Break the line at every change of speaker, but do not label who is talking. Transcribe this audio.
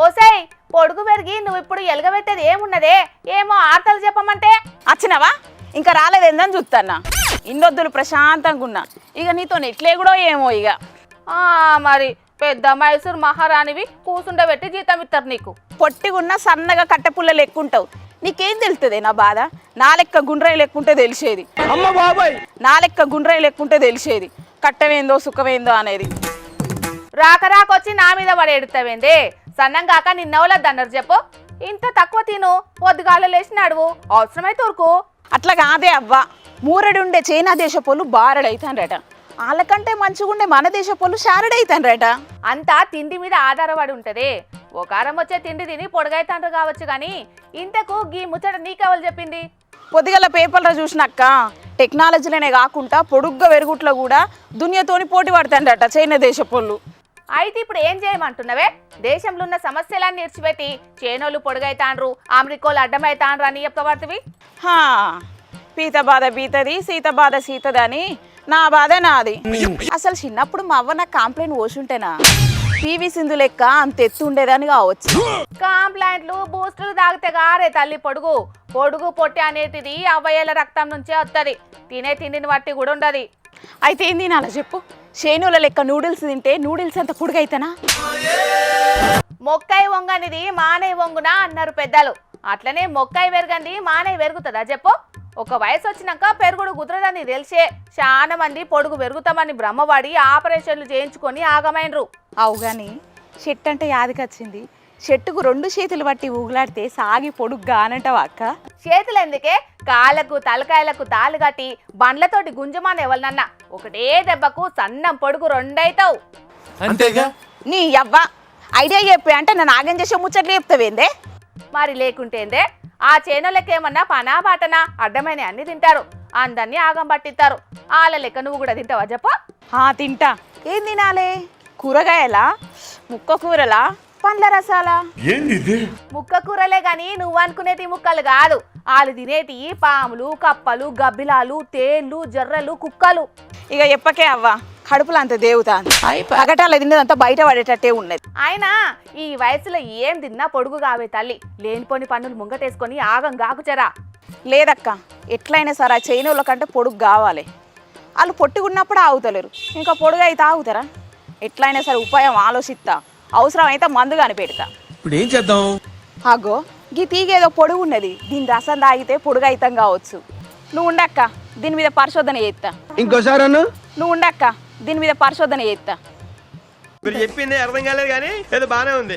ఓసేయ్ పొడుగు పెరిగి నువ్వు ఇప్పుడు ఎలగబెట్టేది ఏమున్నదే ఏమో ఆర్తలు చెప్పమంటే
వచ్చినావా ఇంకా రాలేదేందని చూస్తాన్నా ఇన్నొద్దులు ప్రశాంతంగా ఉన్నా ఇక నీతో ఎట్లే కూడా ఏమో ఇక
మరి పెద్ద మైసూర్ మహారాణివి కూసుండబెట్టి జీతం ఇస్తారు నీకు.
పొట్టిగున్న సన్నగా కట్టెపుల్లలు ఎక్కుంటావు నీకేం తెలుస్తుంది నా బాధ నా లెక్క గుండ్రాయి లెక్కుంటే తెలిసేది నా లెక్క గుండ్రాయి లెక్కుంటే తెలిసేది కట్టమేందో సుఖమేందో అనేది.
రాక రాకొచ్చి నా మీద పడి ఎడుతావేంది సన్నం కాక నిన్నవలద్దన్నారు చెప్పు. ఇంత తక్కువ తిను పొద్దుగాల లేచి నడువు అవసరమైతే ఊరుకు.
అట్లా కాదే అవ్వ మూరెడుండే చైనా దేశ పోలు బారడైతాన్రట వాళ్ళకంటే మంచిగుండే మన దేశ పోలు షారడైతాన్రట.
అంతా తిండి మీద ఆధారపడి ఉంటది. ఒకారం వచ్చే తిండి తిని పొడగైతాండ్రు కావచ్చు కానీ ఇంతకు గీ ముచ్చట నీకెవరు చెప్పింది?
పొద్దుగల పేపర్లో చూసినాక టెక్నాలజీలోనే కాకుండా పొడుగ్గా వెరుగుట్లో కూడా దునియాతోని పోటీ పడతాండట చైనా దేశ పోళ్ళు.
అయితే ఇప్పుడు ఏం చేయమంటున్నవే? దేశంలో ఉన్న సమస్యలన్నీ ఇర్చిపెట్టి చేనోళ్ళు పొడుగైతాండ్రు అమెరికోలు అడ్డమైతాండ్రు అని చెప్పబడుతుంది.
పీత బాధ పీతది సీత బాధ సీతది అని నా బాధ నాది. అసలు చిన్నప్పుడు మా అవ్వ నాకు కాంప్లైంట్ పోసుంటేనా పీవీ సింధు లెక్క అంత ఎత్తు ఉండేదని కావచ్చు.
కాంప్లైంట్లు బూస్టులు తాగితే గారే తల్లి పొడుగు పొడుగు పొట్టి అనేటిది అవ్వయ్యల రక్తం నుంచే వస్తుంది. తినే తిండిని బట్టి కూడా ఉండదు.
అయితే ఏం తినాలా చెప్పు? శేనుల లెక్క నూడిల్స్ తింటే నూడిల్స్ అంత పొడుగైతేనా?
మొక్కై వంగనిది మానై వంగునా అన్నారు పెద్దలు. అట్లనే మొక్కై పెరగంది మానై పెరుగుతుందా చెప్పు? ఒక వయసు వచ్చినాక పెరుగుడు కుదరదని తెలిసే చాలా మంది పొడుగు పెరుగుతామని బ్రహ్మవాడి ఆపరేషన్లు చేయించుకొని ఆగమైనరు.
అవు గాని చెట్టు అంటే యాదికొచ్చింది. చెట్టుకు 2 చేతులు పట్టి ఊగులాడితే సాగి పొడుగ్గా అనంటావా అక్క?
చేతులు ఎందుకే కాళ్ళకు తలకాయలకు తాళ్ళు కట్టి బండ్లతోటి గుంజమాన ఎవరినన్నా ఒకటే దెబ్బకు సన్నం పొడుగు 2 అవుతావు.
అంతేగా
నీ అవ్వ ఐడియా చెప్పి అంటే నన్ను ఆగం చేసే ముచ్చట్లు చెప్తావేందే?
మరి లేకుంటేందే ఆ చేనులకేమన్నా పనా బాటనా అడ్డమైన అన్ని తింటారు అందరినీ ఆగం పట్టిస్తారు. వాళ్ళ లెక్క నువ్వు కూడా తింటావా చెప్పు?
తింటా. ఏం తినాలే? కూరగాయలా, ముక్క కూరలా, పండ్ల రసాలా?
ముక్క కూరలే గాని నువ్వు అనుకునేటి ముక్కలు కాదు. వాళ్ళు తినేటి పాములు కప్పలు గబ్బిలాలు తేళ్లు జర్రలు కుక్కలు.
ఇక ఎప్పకే అవ్వ కడుపులో అంత దేవుతా పగటాల తిన్నదంతా బయట పడేటట్టే ఉన్నది.
అయినా ఈ వయసులో ఏం తిన్నా పొడుగు కావే తల్లి. లేనిపోని పన్నులు ముంగటేసుకొని ఆగం గాకుచరా.
లేదక్క ఎట్లయినా సరే ఆ చైనోళ్ళ కంటే పొడుగు కావాలి. వాళ్ళు పొట్టుకున్నప్పుడు ఆగుతలేరు ఇంకా పొడుగు అయితే ఆగుతారా? ఎట్లయినా సరే ఉపాయం ఆలోచిస్తా. అవసరం అయితే మందు కనిపెడతా.
ఇప్పుడు ఏం చేద్దాం?
అగో గీ తీగేదో పొడుగు ఉన్నది దీని రసం తాగితే పొడుగు అయితం కావచ్చు. నువ్వు ఉండక్క దీని మీద పరిశోధన చేస్తా.
ఇంకోసారి
నువ్వు ఉండక్క దీని మీద పరిశోధన చేస్తా.
మీరు చెప్పింది అర్థం కాలేదు కానీ ఏదో బానే ఉంది.